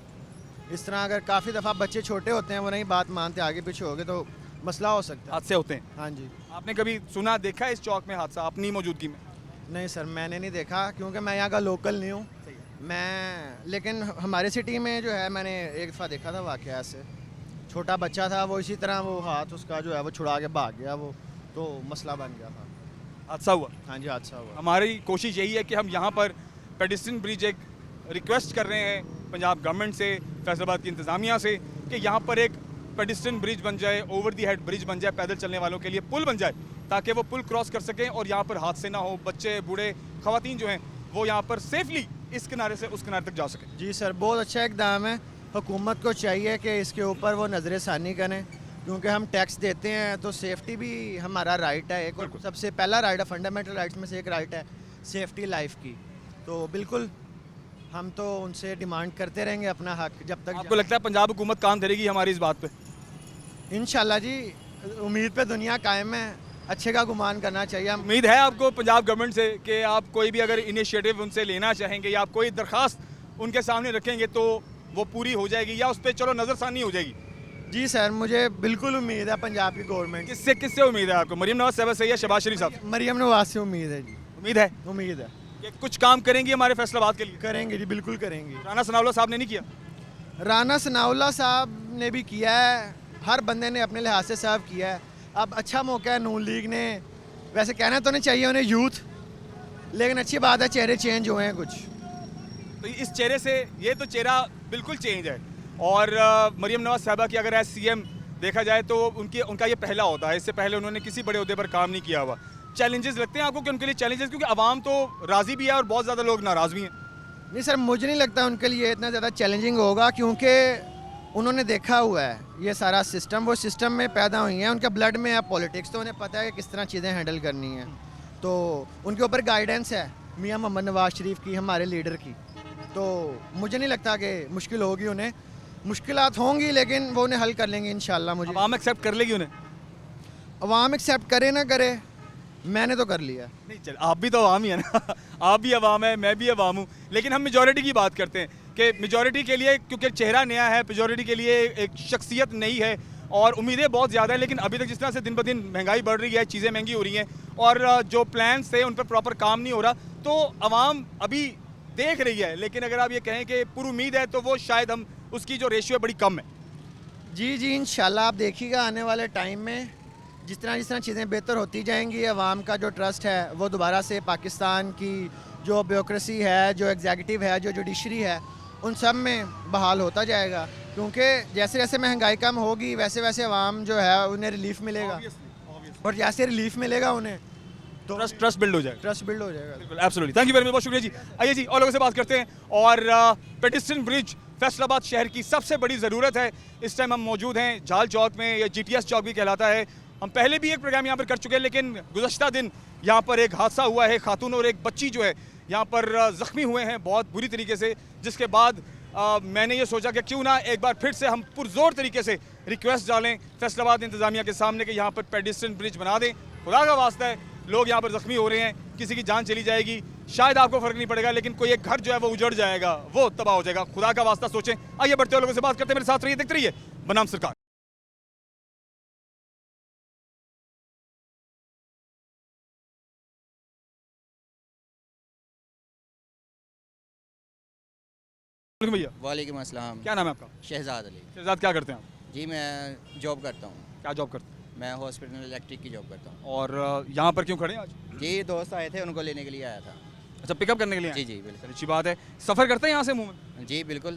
इस तरह अगर काफ़ी दफ़ा बच्चे छोटे होते हैं, वो नहीं बात मानते, आगे पीछे हो गए तो मसला हो सकता है। हादसे होते हैं। हाँ जी। आपने कभी सुना, देखा है इस चौक में हादसा अपनी मौजूदगी में? नहीं सर, मैंने नहीं देखा, क्योंकि मैं यहाँ का लोकल नहीं हूँ मैं, लेकिन हमारे सिटी में जो है मैंने एक दफ़ा देखा था वाक़या ऐसे, छोटा बच्चा था, वो इसी तरह वो हाथ उसका जो है वो छुड़ा के भाग गया, वो तो मसला बन गया था, हादसा हुआ। हाँ जी हादसा हुआ। हमारी कोशिश यही है कि हम यहाँ पर पेडिस्ट्रियन ब्रिज एक रिक्वेस्ट कर रहे हैं पंजाब गवर्नमेंट से, फैसलाबाद की इंतज़ामिया से, कि यहाँ पर एक पेडिस्ट्रियन ब्रिज बन जाए, ओवर दी हेड ब्रिज बन जाए, पैदल चलने वालों के लिए पुल बन जाए, ताकि वो पुल क्रॉस कर सकें और यहाँ पर हादसे ना हो, बच्चे, बूढ़े, ख़वातीन जो हैं वो यहाँ पर सेफली इस किनारे से उस किनारे तक जा सके। जी सर, बहुत अच्छा इकदाम है। हुकूमत को चाहिए कि इसके ऊपर वो नज़र षानी करें, क्योंकि हम टैक्स देते हैं तो सेफ्टी भी हमारा राइट है। एक और सबसे पहला राइट है, फंडामेंटल राइट्स में से एक राइट है सेफ्टी लाइफ की। तो बिल्कुल हम तो उनसे डिमांड करते रहेंगे अपना हक जब तक। आपको लगता है पंजाब हुकूमत कान धरेगी हमारी इस बात पे? इंशाल्लाह जी, उम्मीद पे दुनिया कायम है, अच्छे का गुमान करना चाहिए। हम उम्मीद है आपको पंजाब गवर्नमेंट से कि आप कोई भी अगर इनिशिएटिव उनसे लेना चाहेंगे या आप कोई दरखास्त उनके सामने रखेंगे तो वो पूरी हो जाएगी या उस पर चलो नज़रसानी हो जाएगी? जी सर, मुझे बिल्कुल उम्मीद है पंजाब की गवर्नमेंट। किससे किससे उम्मीद है आपको? मरीम नवाज साहब से या शहबाज शरीफ साहब? मरीम नवाज से उम्मीद है जी, उम्मीद है उम्मीद है। कि कुछ काम करेंगी हमारे फैसलाबाद के लिए? करेंगे जी, बिल्कुल करेंगे। राना सनाउल्लाह साहब ने नहीं किया? राना सनाउल्लाह साहब ने भी किया है, हर बंदे ने अपने लिहाज से सर्व किया है। अब अच्छा मौका है नून लीग ने, वैसे कहना तो नहीं चाहिए उन्हें यूथ, लेकिन अच्छी बात है चेहरे चेंज हुए हैं कुछ। तो इस चेहरे से ये तो चेहरा बिल्कुल चेंज है। और मरीम नवाज साहबा की अगर एज सीएम देखा जाए तो उनका ये पहला होता है, इससे पहले उन्होंने किसी बड़े ओहदे पर काम नहीं किया हुआ। चैलेंजेस लगते हैं आपको कि उनके लिए चैलेंजेस, क्योंकि आवाम तो राज़ी भी है और बहुत ज़्यादा लोग नाराज़ भी हैं? नहीं सर, मुझे नहीं लगता उनके लिए इतना ज़्यादा चैलेंजिंग होगा, क्योंकि उन्होंने देखा हुआ है ये सारा सिस्टम, वो सिस्टम में पैदा हुई हैं, उनके ब्लड में है पॉलिटिक्स, तो उन्हें पता है कि किस तरह चीज़ें हैंडल करनी हैं। तो उनके ऊपर गाइडेंस है मियां मोहम्मद नवाज शरीफ की, हमारे लीडर की। तो मुझे नहीं लगता कि मुश्किल होगी उन्हें, मुश्किलात होंगी लेकिन वो उन्हें हल कर लेंगे इंशाल्लाह। मुझे आवाम एक्सेप्ट कर लेगी उन्हें? अवाम एक्सेप्ट करे ना करे, मैंने तो कर लिया। नहीं चल, आप भी तो आवाम ही है ना आप भी आवाम है, मैं भी आवाम हूँ, लेकिन हम मेजॉरिटी की बात करते हैं कि मेजॉरिटी के लिए, क्योंकि चेहरा नया है, मेजॉरिटी के लिए एक शख्सियत नई है और उम्मीदें बहुत ज़्यादा है। लेकिन अभी तक जिस तरह से दिन ब दिन महंगाई बढ़ रही है, चीज़ें महंगी हो रही हैं और जो प्लान्स थे उन पर प्रॉपर काम नहीं हो रहा, तो आवाम अभी देख रही है। लेकिन अगर आप ये कहें कि पूरी उम्मीद है तो वो शायद हम उसकी जो रेशियो है बड़ी कम है। जी जी, इंशाल्लाह आप देखिएगा आने वाले टाइम में जिस तरह चीज़ें बेहतर होती जाएंगी, अवाम का जो ट्रस्ट है वो दोबारा से पाकिस्तान की जो ब्यूरोक्रेसी है, जो एग्जीक्यूटिव है, जो जुडिशरी है, उन सब में बहाल होता जाएगा। क्योंकि जैसे जैसे महंगाई कम होगी वैसे वैसे अवाम जो है उन्हें रिलीफ मिलेगा, और जैसे रिलीफ मिलेगा उन्हें तो ट्रस्ट बिल्ड हो जाएगा। ट्रस्ट बिल्ड हो जाएगा। Absolutely, thank you very much, बहुत शुक्रिया जी। आइए जी और लोगों से बात करते हैं। और पेडिस्ट्रियन ब्रिज फैसलाबाद शहर की सबसे बड़ी ज़रूरत है। इस टाइम हम मौजूद हैं झाल चौक में, या GTS चौक भी कहलाता है। हम पहले भी एक प्रोग्राम यहाँ पर कर चुके हैं, लेकिन गुज़श्ता दिन यहाँ पर एक हादसा हुआ है, खातून और एक बच्ची जो है यहाँ पर ज़ख्मी हुए हैं बहुत बुरी तरीके से, जिसके बाद मैंने ये सोचा कि क्यों ना एक बार फिर से हम पुरजोर तरीके से रिक्वेस्ट डालें फैसलाबाद इंतज़ामिया के सामने कि यहाँ पर पेडिस्ट्रियन ब्रिज बना दें। खुदा का वास्ता है, लोग यहाँ पर ज़ख्मी हो रहे हैं, किसी की जान चली जाएगी, शायद आपको फ़र्क नहीं पड़ेगा, लेकिन कोई एक घर जो है वो उजड़ जाएगा, वो तबाह हो जाएगा। खुदा का वास्ता सोचें। आइए बढ़ते हुए लोगों से बात करते हैं, मेरे साथ रहिए, देखते रहिए बनाम सरकार। भैया, वालेकुम अस्सलाम। क्या नाम है आपका? शहजाद अली। शहजाद, क्या करते हैं आप? जी मैं जॉब करता हूँ। क्या जॉब करते हैं? मैं हॉस्पिटल इलेक्ट्रिक की जॉब करता हूँ। और यहाँ पर क्यों खड़े हैं आज? जी दोस्त आए थे, उनको लेने के लिए आया था। अच्छा, पिकअप करने के लिए आए? जी जी बिल्कुल। अच्छी बात है। सफ़र करते हैं यहाँ से अमूमन? जी बिल्कुल।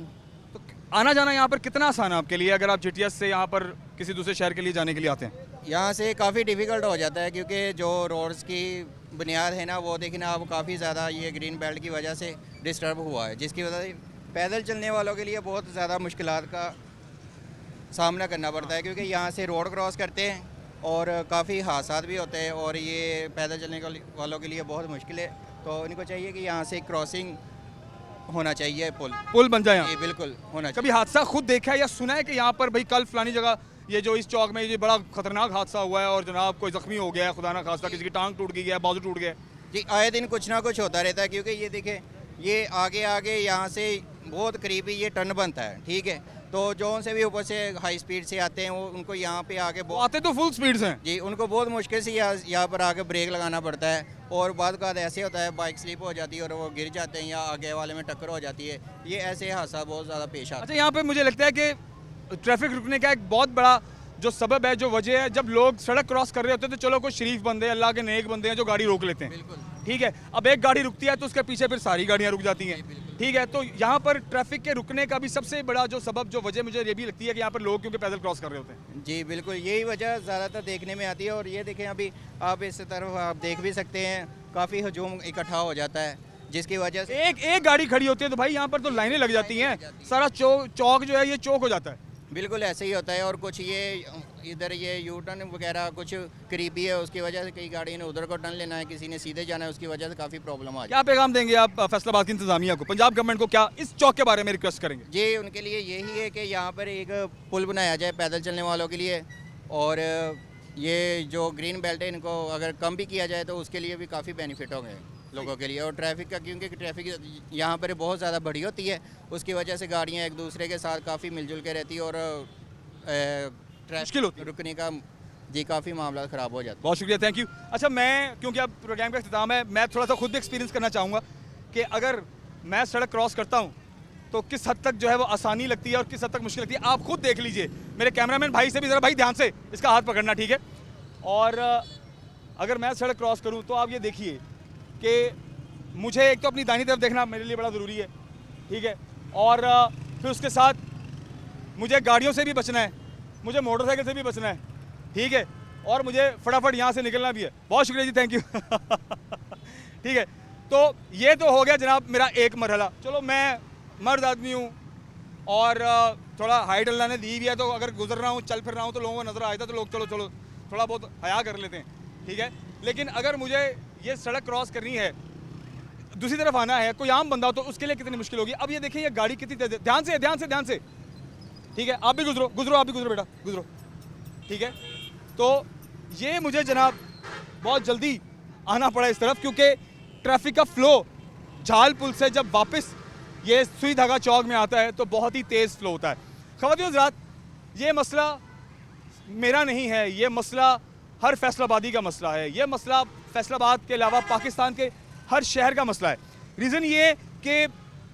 तो आना जाना यहाँ पर कितना आसान है आपके लिए, अगर आप GTS से यहाँ पर किसी दूसरे शहर के लिए जाने के लिए आते हैं? यहाँ से काफ़ी डिफ़िकल्ट हो जाता है, क्योंकि जो रोड्स की बुनियाद है ना, वो देखना अब काफ़ी ज़्यादा ये ग्रीन बेल्ट की वजह से डिस्टर्ब हुआ है, जिसकी वजह से पैदल चलने वालों के लिए बहुत ज़्यादा मुश्किलात का सामना करना पड़ता है, क्योंकि यहाँ से रोड क्रॉस करते हैं और काफ़ी हादसा भी होते हैं, और ये पैदल चलने वालों के लिए बहुत मुश्किल है। तो उनको चाहिए कि यहाँ से क्रॉसिंग होना चाहिए, पुल बन जाए यहाँ? जी बिल्कुल होना चाहिए। कभी हादसा खुद देखा है या सुना है कि यहाँ पर भाई कल फलानी जगह ये जो इस चौक में ये बड़ा खतरनाक हादसा हुआ है और जनाब कोई जख्मी हो गया है, खुदा ना खास्ता किसी की टांग टूट गई है, बाजू टूट गया है? जी आए दिन कुछ ना कुछ होता रहता है, क्योंकि ये देखें, ये आगे आगे यहाँ से बहुत करीबी ये टर्न बनता है, ठीक है, तो जो उनसे भी ऊपर से हाई स्पीड से आते हैं, वो उनको यहाँ पे आके आते तो फुल स्पीड से जी, उनको बहुत मुश्किल से यहाँ पर आके ब्रेक लगाना पड़ता है, और बाद का ऐसे होता है बाइक स्लिप हो जाती है और वो गिर जाते हैं या आगे वाले में टक्कर हो जाती है। ये ऐसे हादसा बहुत ज़्यादा पेश आता है। अच्छा, यहाँ पे मुझे लगता है कि ट्रैफिक रुकने का एक बहुत बड़ा जो सबब है, जो वजह है, जब लोग सड़क क्रॉस कर रहे होते हैं तो चलो कोई शरीफ बंदे, अल्लाह के नेक बंदे हैं जो गाड़ी रोक लेते हैं, बिल्कुल ठीक है। अब एक गाड़ी रुकती है तो उसके पीछे फिर सारी गाड़ियाँ रुक जाती हैं, ठीक है। तो यहाँ पर ट्रैफिक के रुकने का भी सबसे बड़ा जो सबब, जो वजह मुझे ये भी लगती है कि यहाँ पर लोग क्योंकि पैदल क्रॉस कर रहे होते हैं। जी बिल्कुल, यही वजह ज़्यादातर देखने में आती है। और ये देखें, अभी आप इस तरफ आप देख भी सकते हैं, काफ़ी हजूम इकट्ठा हो जाता है, जिसकी वजह से एक गाड़ी खड़ी होती है तो भाई यहाँ पर तो लाइनें लग जाती हैं, सारा चौक जो है ये चौक हो जाता है। बिल्कुल ऐसे ही होता है। और कुछ ये इधर ये यू टर्न वगैरह कुछ करीबी है, उसकी वजह से कई गाड़ी ने उधर को टर्न लेना है, किसी ने सीधे जाना है, उसकी वजह से काफ़ी प्रॉब्लम आ जाती क्या पैगाम देंगे आप फैसलाबाद की इंतजामिया को, पंजाब गवर्नमेंट को, क्या इस चौक के बारे में रिक्वेस्ट करेंगे? है। जी उनके लिए यही है कि यहाँ पर एक पुल बनाया जाए पैदल चलने वालों के लिए, और ये जो ग्रीन बेल्ट है इनको अगर कम भी किया जाए तो उसके लिए भी काफ़ी बेनिफिट होंगे लोगों के लिए। और ट्रैफिक का, क्योंकि ट्रैफिक यहाँ पर बहुत ज़्यादा बड़ी होती है, उसकी वजह से गाड़ियाँ एक दूसरे के साथ काफ़ी मिलजुल के रहती है और मुश्किल होती है रुकने का जी काफ़ी मामला ख़राब हो जाता है। बहुत शुक्रिया, थैंक यू। अच्छा, मैं क्योंकि अब प्रोग्राम का इख्तिताम है, मैं थोड़ा सा खुद भी एक्सपीरियंस करना चाहूँगा कि अगर मैं सड़क क्रॉस करता हूँ तो किस हद तक जो है वो आसानी लगती है और किस हद तक मुश्किल लगती है। आप खुद देख लीजिए, मेरे कैमरामैन भाई से भी ज़रा भाई ध्यान से इसका हाथ पकड़ना, ठीक है? और अगर मैं सड़क क्रॉस करूँ तो आप ये देखिए कि मुझे एक तो अपनी दाहिनी तरफ देखना मेरे लिए बड़ा ज़रूरी है, ठीक है? और फिर उसके साथ मुझे गाड़ियों से भी बचना है, मुझे मोटरसाइकिल से भी बचना है, ठीक है? और मुझे फटाफट यहाँ से निकलना भी है। बहुत शुक्रिया जी, थैंक यू। ठीक है, तो ये तो हो गया जनाब मेरा एक मरहला। चलो, मैं मर्द आदमी हूँ और थोड़ा हाइट अल्लाह ने दी भी है, तो अगर गुजर रहा हूँ, चल फिर रहा हूँ तो लोगों को नज़र आ जाता है, तो लोग चलो चलो थोड़ा बहुत हया कर लेते हैं, ठीक है? लेकिन अगर मुझे ये सड़क क्रॉस करनी है, दूसरी तरफ आना है, कोई आम बंदा हो तो उसके लिए कितनी मुश्किल होगी। अब ये देखिए ये गाड़ी कितनी तेज है, ध्यान से ध्यान से ध्यान से, ठीक है? आप भी गुजरो गुजरो, आप भी गुजरो बेटा, गुजरो, ठीक है? तो ये मुझे जनाब बहुत जल्दी आना पड़ा इस तरफ, क्योंकि ट्रैफिक का फ्लो झाल पुल से जब वापस ये सुई धागा चौक में आता है तो बहुत ही तेज़ फ्लो होता है। ख़वातीन हज़रात, ये मसला मेरा नहीं है, ये मसला हर फैसलाबादी का मसला है, ये मसला फैसलाबाद के अलावा पाकिस्तान के हर शहर का मसला है। रीज़न ये कि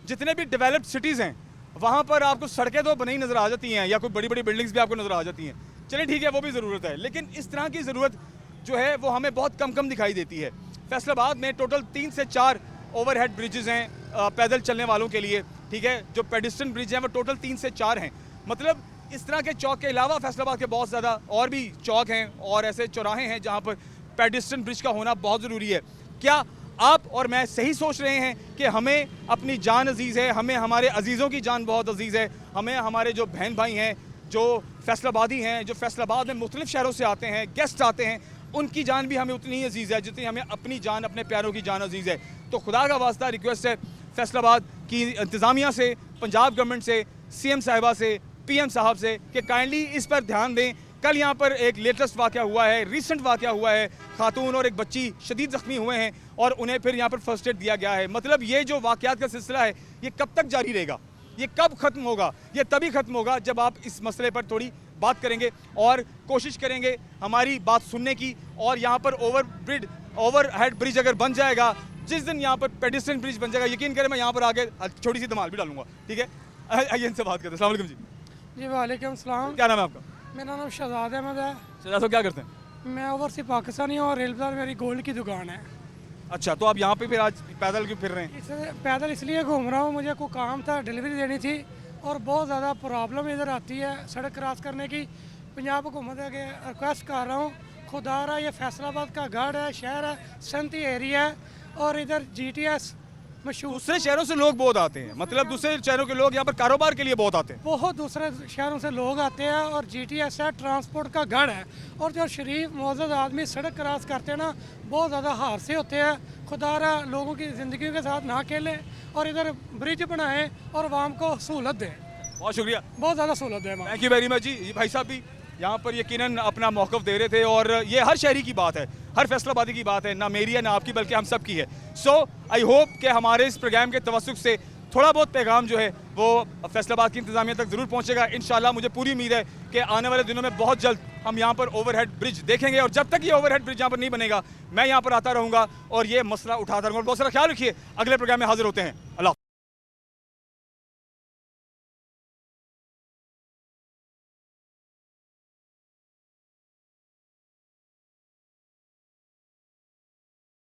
जितने भी डेवलप्ड सिटीज़ हैं वहाँ पर आपको सड़कें तो बनी नज़र आ जाती हैं या कोई बड़ी बड़ी बिल्डिंग्स भी आपको नज़र आ जाती हैं, चलिए ठीक है, वो भी ज़रूरत है, लेकिन इस तरह की ज़रूरत जो है वो हमें बहुत कम दिखाई देती है। फैसलाबाद में टोटल 3 से 4 ओवरहेड ब्रिजेज़ हैं पैदल चलने वालों के लिए, ठीक है? जो पेडिस्ट्रियन ब्रिज हैं वो टोटल 3 से 4 हैं। मतलब इस तरह के चौक के अलावा फैसलाबाद के बहुत ज़्यादा और भी चौक हैं और ऐसे चौराहे हैं जहाँ पर पेडिस्ट्रियन ब्रिज का होना बहुत ज़रूरी है। क्या आप और मैं सही सोच रहे हैं कि हमें अपनी जान अजीज़ है, हमें हमारे अजीज़ों की जान बहुत अजीज़ है, हमें हमारे जो बहन भाई हैं जो फैसलाबादी हैं, जो फैसलाबाद में मुख्तलिफ शहरों से आते हैं, गेस्ट आते हैं, उनकी जान भी हमें उतनी ही अजीज़ है जितनी हमें अपनी जान, अपने प्यारों की जान अजीज़ है। तो खुदा का वास्ता रिक्वेस्ट है फैसलाबाद की इंतज़ामिया से, पंजाब गवर्नमेंट से, CM साहिबा से, PM साहब से कि काइंडली इस पर ध्यान दें। कल यहाँ पर एक लेटेस्ट वाक़या हुआ है, रीसेंट वाक़या हुआ है, खातून और एक बच्ची शदीद ज़ख्मी हुए हैं और उन्हें फिर यहाँ पर फर्स्ट एड दिया गया है। मतलब ये जो वाक़यात का सिलसिला है ये कब तक जारी रहेगा, ये कब ख़त्म होगा? ये तभी ख़त्म होगा जब आप इस मसले पर थोड़ी बात करेंगे और कोशिश करेंगे हमारी बात सुनने की। और यहाँ पर ओवरहेड ब्रिज अगर बन जाएगा, जिस दिन यहाँ पर पेडिस्ट्रियन ब्रिज बन जाएगा, यकीन करें मैं यहाँ पर आगे छोटी सी धमाल भी डालूंगा, ठीक है? आइए इनसे बात करते हैं। अस्सलाम वालेकुम जी। वालेकुम सलाम। क्या नाम है आपका? मेरा नाम शहजाद अहमद है। शहजाद साहब क्या करते हैं? मैं ओवरसी पाकिस्तानी हूँ और रेल बाज़ार मेरी गोल्ड की दुकान है। अच्छा, तो आप यहाँ पे फिर आज पैदल क्यों फिर रहे हैं? पैदल इसलिए घूम रहा हूँ, मुझे कोई काम था, डिलीवरी देनी थी और बहुत ज़्यादा प्रॉब्लम इधर आती है सड़क क्रॉस करने की। पंजाब हुकूमत के रिक्वेस्ट कर रहा हूँ, खुदा रहा, ये फैसलाबाद का गढ़ है, शहर है, सनती एरिया है और इधर GTS मशहूर। दूसरे शहरों से लोग बहुत आते हैं, मतलब दूसरे शहरों के लोग यहाँ पर कारोबार के लिए बहुत आते हैं। बहुत दूसरे शहरों से लोग आते हैं और GTS है, ट्रांसपोर्ट का गढ़ है। और जो शरीफ मोअज़्ज़ज़ आदमी सड़क क्रॉस करते हैं ना, बहुत ज़्यादा हादसे होते हैं। खुदा रहा लोगों की ज़िंदगी के साथ ना खेलें और इधर ब्रिज बनाएं और आवाम को सहूलत दें। बहुत शुक्रिया, बहुत ज़्यादा सहूलत है। थैंक यू वेरी मच जी। ये भाई साहब भी यहाँ पर यकीनन अपना मौक़िफ़ दे रहे थे और ये हर शहरी की बात है, हर फैसलाबादी की बात है, ना मेरी है ना आपकी, बल्कि हम सब की है। सो आई होप कि हमारे इस प्रोग्राम के तवस्सुक से थोड़ा बहुत पैगाम जो है वो फैसलाबाद की इंतज़ामिया तक ज़रूर पहुँचेगा। इंशाल्लाह मुझे पूरी उम्मीद है कि आने वाले दिनों में बहुत जल्द हम यहाँ पर ओवरहेड ब्रिज देखेंगे और जब तक ये ओवरहेड ब्रिज यहाँ पर नहीं बनेगा मैं यहाँ पर आता रहूँगा और ये मसला उठाता रहूँगा। बहुत सारा ख्याल रखिए, अगले प्रोग्राम में हाजिर होते हैं। अल्लाह।